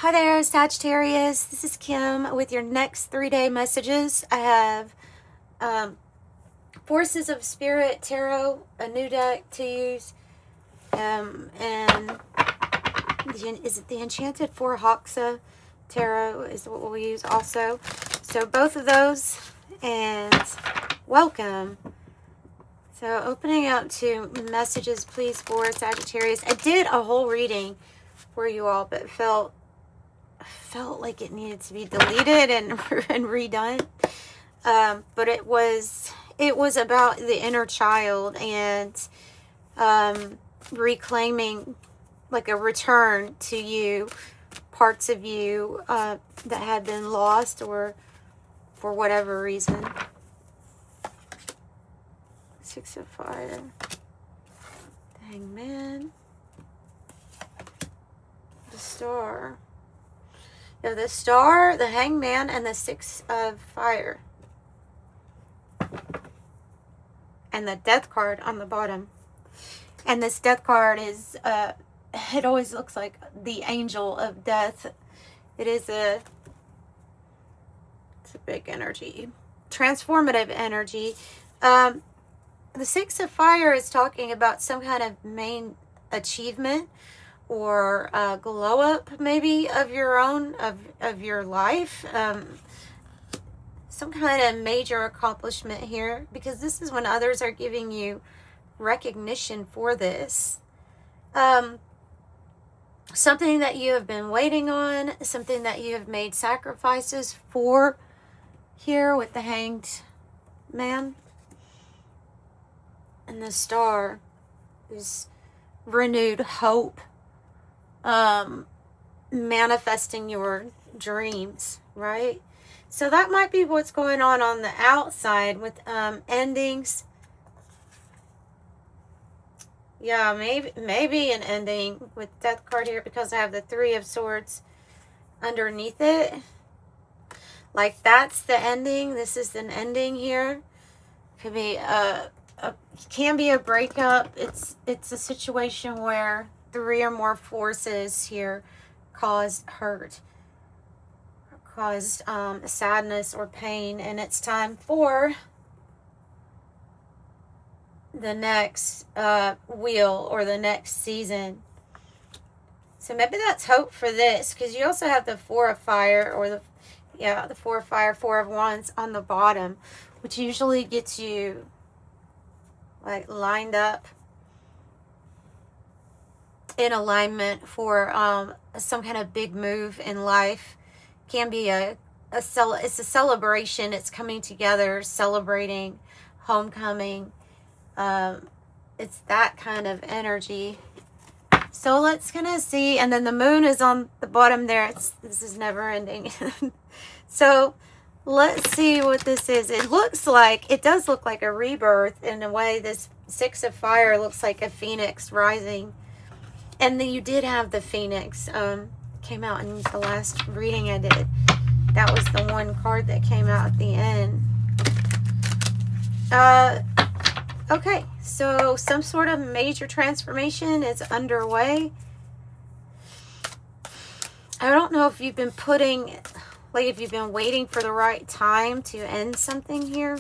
Hi there, Sagittarius. This is Kim with your next 3-day messages. I have Forces of Spirit Tarot, a new deck to use, and is it the Enchanted forhaxa Tarot is what we'll use also. So both of those, and welcome. So opening up to messages, please, for Sagittarius. I did a whole reading for you all, but felt like it needed to be deleted and redone. But it was about the inner child and reclaiming, like, a return to you, parts of you that had been lost or for whatever reason. Six of Fire, the Hangman, the Star. So the Star, the Hangman, and the Six of Fire. And the Death card on the bottom. And this Death card is, it always looks like the Angel of Death. It's a big energy. Transformative energy. The Six of Fire is talking about some kind of main achievement or glow up, maybe, of your own, of your life. Some kind of major accomplishment here, because this is when others are giving you recognition for this. Something that you have been waiting on, something that you have made sacrifices for here with the Hanged Man. And the Star is renewed hope. Manifesting your dreams, right? So that might be what's going on the outside with endings. Yeah, maybe an ending with Death card here, because I have the Three of Swords underneath it. Like, that's the ending. This is an ending here. Could be can be a breakup. It's a situation where three or more forces here caused hurt, caused sadness or pain, and it's time for the next wheel or the next season. So maybe that's hope for this, because you also have the Four of Fire, or the Four of Fire, Four of Wands on the bottom, which usually gets you, like, lined up in alignment for some kind of big move in life. Can be it's a celebration. It's coming together, celebrating homecoming. It's that kind of energy. So let's kind of see. And then the moon is on the bottom there. This is never ending. So let's see what this is. It does look like a rebirth in a way. This Six of Fire looks like a phoenix rising. And then you did have the Phoenix, came out in the last reading I did. That was the one card that came out at the end. Okay, so some sort of major transformation is underway. I don't know if you've been if you've been waiting for the right time to end something here.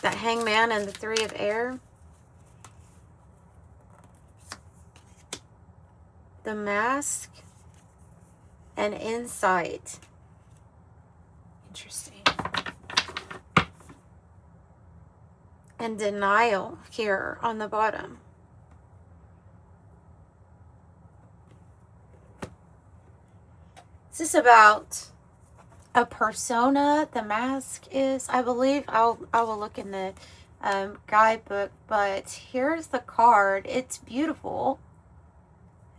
That Hangman and the Three of Air. The Mask and Insight. Interesting. And Denial here on the bottom. Is this about a persona? The Mask is, I believe. I will look in the guidebook, but here's the card. It's beautiful.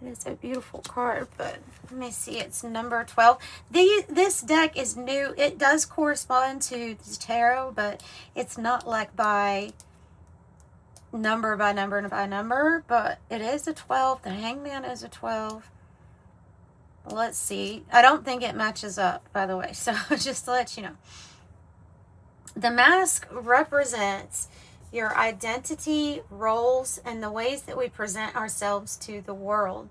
It is a beautiful card, but let me see. It's number 12. This deck is new. It does correspond to the tarot, but it's not like by number, but it is a 12. The Hangman is a 12. Let's see. I don't think it matches up, by the way, so just to let you know. The Mask represents your identity, roles, and the ways that we present ourselves to the world.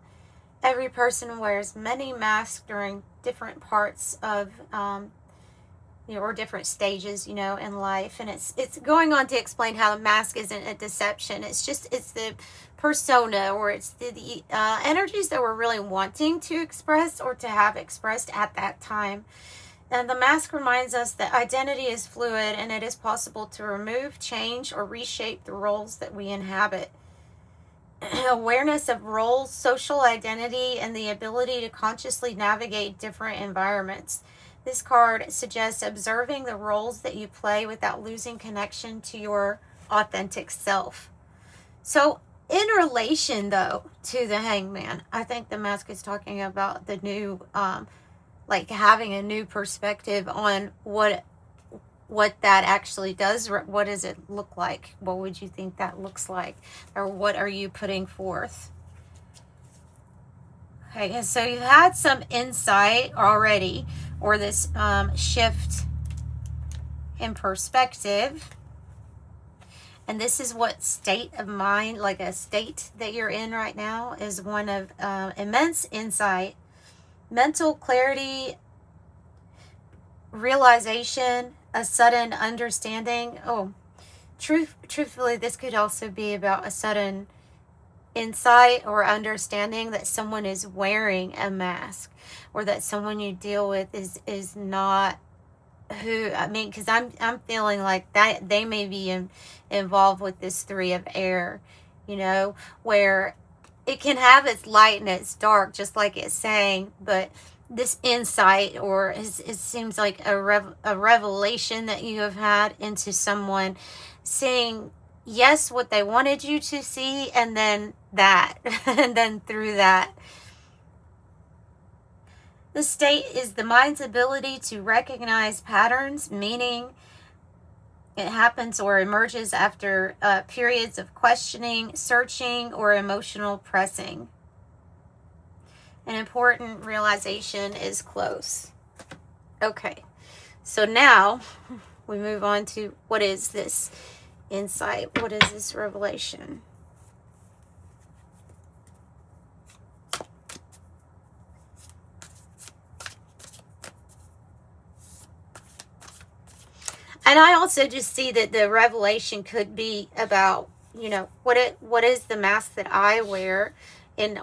every person wears many masks during different parts of, you know, or different stages, you know, in life. And it's going on to explain how a mask isn't a deception. It's the persona, or it's the energies that we're really wanting to express or to have expressed at that time. And the mask reminds us that identity is fluid and it is possible to remove, change, or reshape the roles that we inhabit. Awareness of roles, social identity, and the ability to consciously navigate different environments. This card suggests observing the roles that you play without losing connection to your authentic self. So, in relation, though, to the Hangman, I think the mask is talking about the new, like having a new perspective on what that actually does. What does it look like? What would you think that looks like? Or what are you putting forth? Okay, and so you've had some insight already, or this shift in perspective. And this is what state of mind, like a state that you're in right now, is one of immense insight, mental clarity, realization, a sudden understanding. Oh, truthfully, this could also be about a sudden insight or understanding that someone is wearing a mask, or that someone you deal with is not who, I mean, because I'm feeling like that they may be involved with this 3 of air, you know, where it can have its light and its dark, just like it's saying, but this insight, or it seems like a revelation that you have had into someone, seeing, yes, what they wanted you to see, and then that, and then through that. The state is the mind's ability to recognize patterns, meaning it happens or emerges after periods of questioning, searching, or emotional pressing. An important realization is close. Okay, so now we move on to what is this insight? What is this revelation? And I also just see that the revelation could be about, you know, what is the mask that I wear,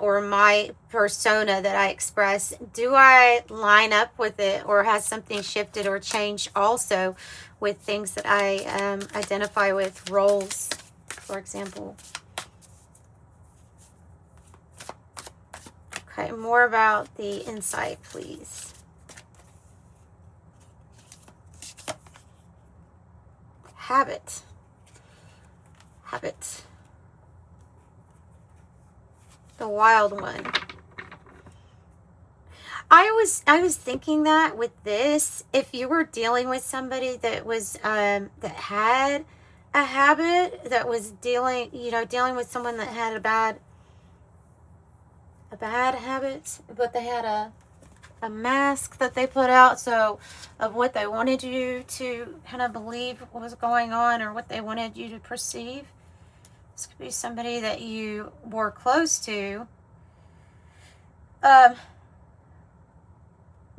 or my persona that I express? Do I line up with it, or has something shifted or changed also with things that I identify with, roles, for example? Okay, more about the insight, please. Habit. The wild one. I was thinking that with this, if you were dealing with somebody that was that had a habit, that was dealing with someone that had a bad habit, but they had a mask that they put out, so of what they wanted you to kind of believe what was going on, or what they wanted you to perceive. This could be somebody that you were close to. The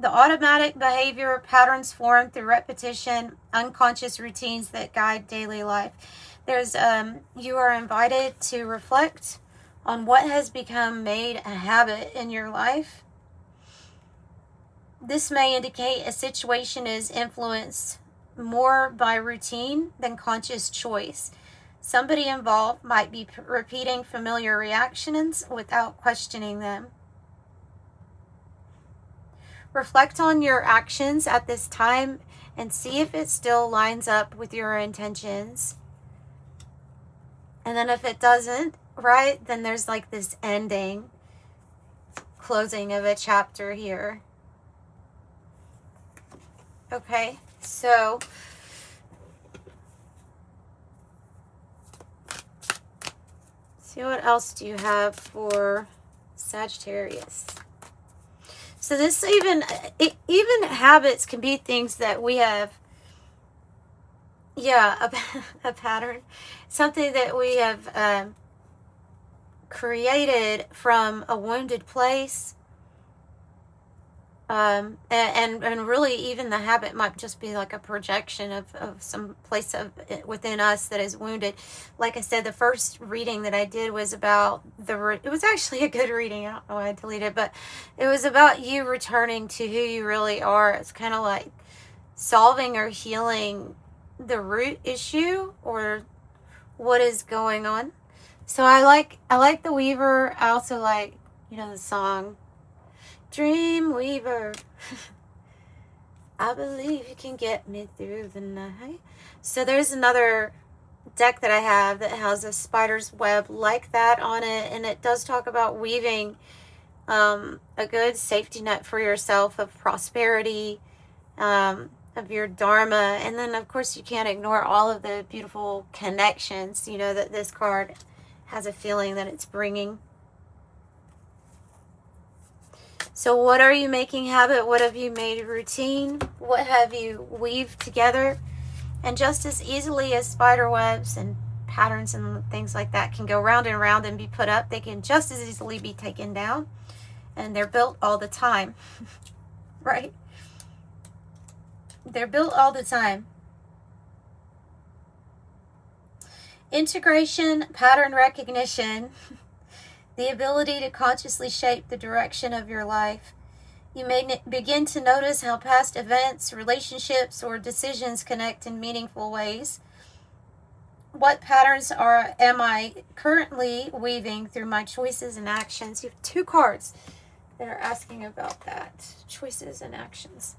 automatic behavior patterns formed through repetition, unconscious routines that guide daily life. There's you are invited to reflect on what has made a habit in your life. This may indicate a situation is influenced more by routine than conscious choice. Somebody involved might be repeating familiar reactions without questioning them. Reflect on your actions at this time and see if it still lines up with your intentions. And then if it doesn't, right, then there's like this ending, closing of a chapter here. Okay, so see, what else do you have for Sagittarius? So this even habits can be things that we have, a pattern, something that we have created from a wounded place. And really even the habit might just be like a projection of some place within us that is wounded. Like I said, the first reading that I did was about it was actually a good reading. I don't know why I deleted it, but it was about you returning to who you really are. It's kind of like solving or healing the root issue or what is going on. So I like the Weaver. I also like, the song Dream Weaver. I believe you can get me through the night. So there's another deck that I have that has a spider's web like that on it, and it does talk about weaving a good safety net for yourself of prosperity, of your dharma. And then of course you can't ignore all of the beautiful connections, that this card has a feeling that it's bringing. So what are you making habit? What have you made routine? What have you weaved together? And just as easily as spider webs and patterns and things like that can go round and round and be put up, they can just as easily be taken down. And they're built all the time, right? They're built all the time. Integration, pattern recognition, the ability to consciously shape the direction of your life. You may begin to notice how past events, relationships, or decisions connect in meaningful ways. What patterns am I currently weaving through my choices and actions? You have 2 cards that are asking about that. Choices and actions.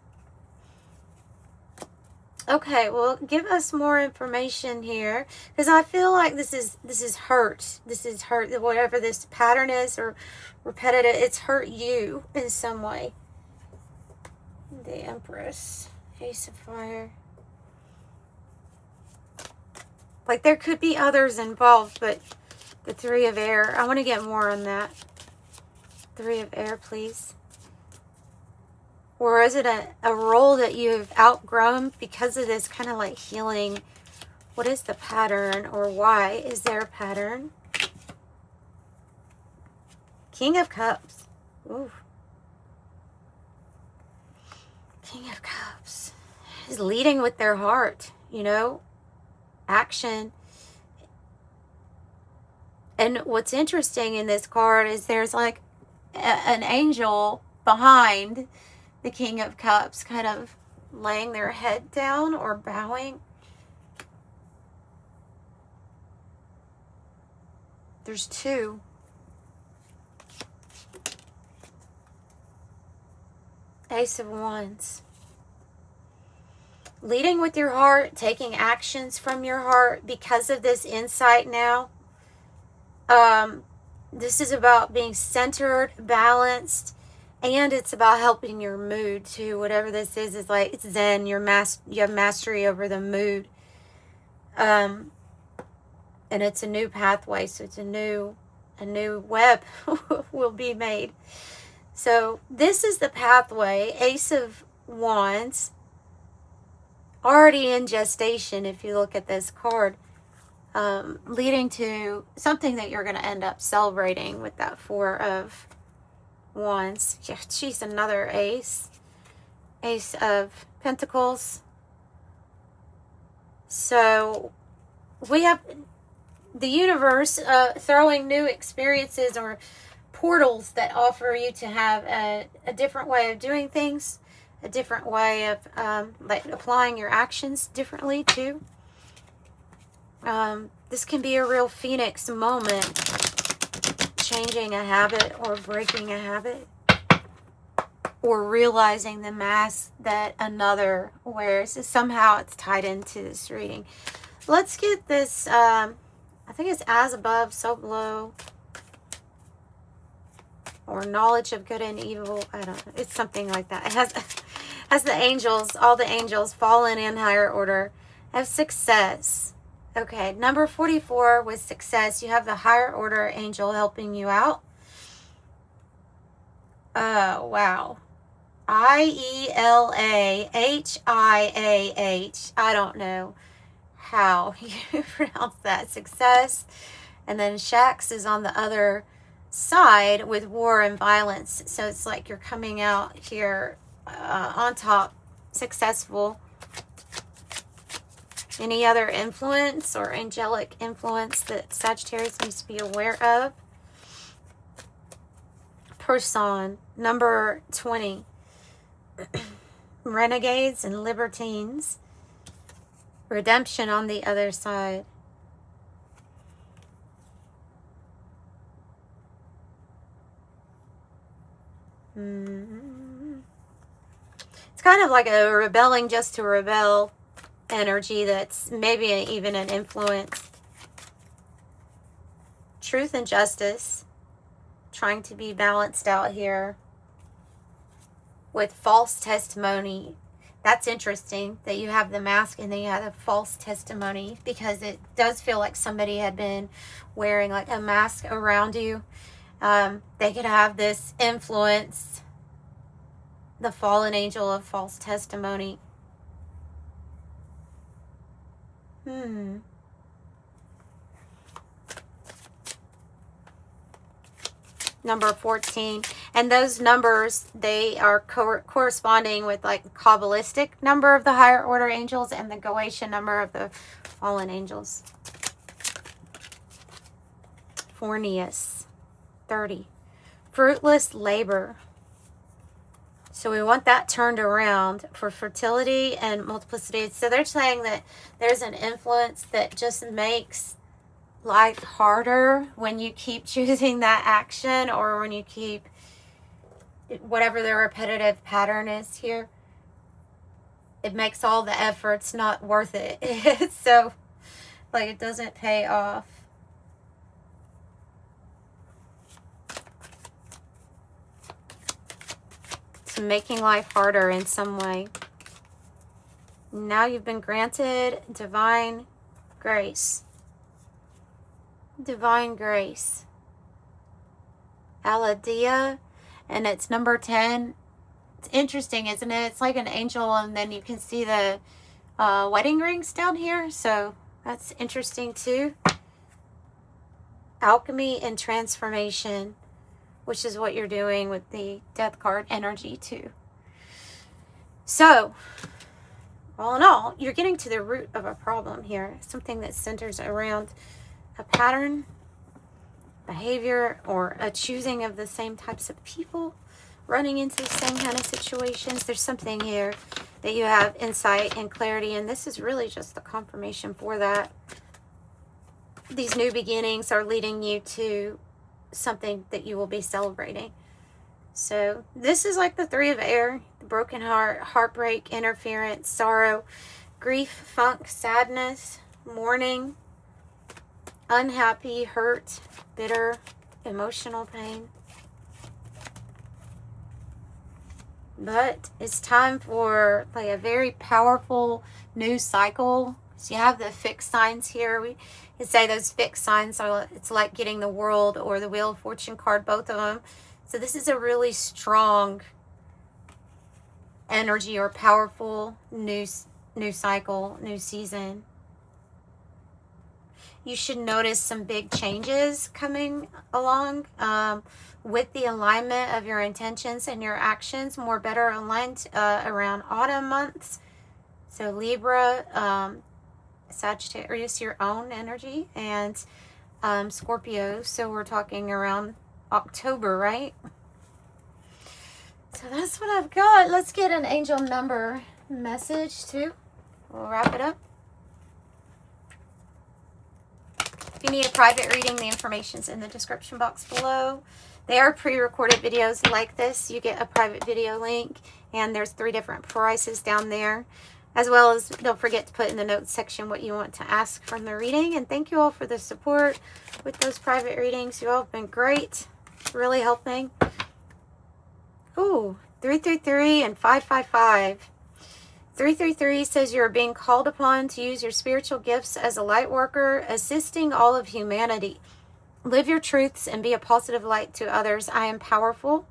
Okay, well, give us more information here, because I feel like this is hurt. This is hurt. Whatever this pattern is or repetitive, it's hurt you in some way. The Empress, Ace of Fire. Like there could be others involved, but the 3 of Air. I want to get more on that. 3 of Air, please. Or is it a role that you've outgrown because of this kind of like healing? What is the pattern, or why is there a pattern? King of Cups. Ooh. King of Cups is leading with their heart, action. And what's interesting in this card is there's like an angel behind the King of Cups, kind of laying their head down or bowing. There's 2. Ace of Wands. Leading with your heart, taking actions from your heart because of this insight now. This is about being centered, balanced, and it's about helping your mood too. Whatever this is like, it's Zen. You have mastery over the mood. And it's a new pathway, so it's a new web will be made. So this is the pathway. Ace of Wands, already in gestation if you look at this card, leading to something that you're going to end up celebrating with that 4 of Wands. Yeah, geez, another ace. Ace of Pentacles. So we have the universe throwing new experiences or portals that offer you to have a different way of doing things, a different way of like applying your actions differently too. This can be a real phoenix moment, changing a habit or breaking a habit, or realizing the mask that another wears. Somehow it's tied into this reading. Let's get this, I think it's as above, so below, or knowledge of good and evil. I don't know. It's something like that. It has the angels, all the angels fallen in higher order, have success. Okay, number 44 with success. You have the higher order angel helping you out. Oh, wow. I-E-L-A-H-I-A-H. I don't know how you pronounce that. Success. And then Shax is on the other side with war and violence. So it's like you're coming out here on top, successful. Any other influence or angelic influence that Sagittarius needs to be aware of? Person, number 20. Renegades and libertines. Redemption on the other side. It's kind of like a rebelling just to rebel energy that's maybe even an influence. Truth and justice. Trying to be balanced out here. With false testimony. That's interesting that you have the mask and then you have the false testimony, because it does feel like somebody had been wearing like a mask around you. They could have this influence, the fallen angel of false testimony. Number 14. And those numbers, they are corresponding with like the Kabbalistic number of the higher order angels and the Goetian number of the fallen angels. Fornius, 30. Fruitless labor. So we want that turned around for fertility and multiplicity. So they're saying that there's an influence that just makes life harder when you keep choosing that action, or when you keep whatever the repetitive pattern is here. It makes all the efforts not worth it. So like it doesn't pay off. It's making life harder in some way. Now you've been granted divine grace. Divine grace. Aladia, and it's number 10. It's interesting, isn't it? It's like an angel, and then you can see the wedding rings down here. So that's interesting too. Alchemy and transformation, which is what you're doing with the death card energy too. So all in all, you're getting to the root of a problem here. Something that centers around a pattern, behavior, or a choosing of the same types of people, running into the same kind of situations. There's something here that you have insight and clarity, and this is really just the confirmation for that. These new beginnings are leading you to something that you will be celebrating. So this is like the 3 of air: the broken heart, heartbreak, interference, sorrow, grief, funk, sadness, mourning, unhappy, hurt, bitter, emotional pain. But it's time for like a very powerful new cycle. So you have the fixed signs here. We can say those fixed signs are, it's like getting the World or the Wheel of Fortune card, both of them. So this is a really strong energy or powerful new cycle, new season. You should notice some big changes coming along with the alignment of your intentions and your actions, more better aligned around autumn months. So Libra, Sagittarius, your own energy, and Scorpio. So we're talking around October, right? So that's what I've got. Let's get an angel number message too. We'll wrap it up. If you need a private reading, the information's in the description box below. They are pre-recorded videos like this. You get a private video link, and there's 3 different prices down there. As well as, don't forget to put in the notes section what you want to ask from the reading. And thank you all for the support with those private readings. You all have been great. Really helping. Ooh, 333 and 555. 333 says you are being called upon to use your spiritual gifts as a light worker, assisting all of humanity. Live your truths and be a positive light to others. I am powerful.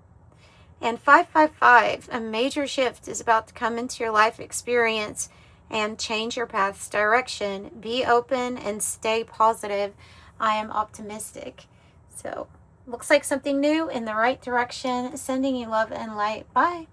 And 555, a major shift is about to come into your life experience and change your path's direction. Be open and stay positive. I am optimistic. So, looks like something new in the right direction. Sending you love and light. Bye.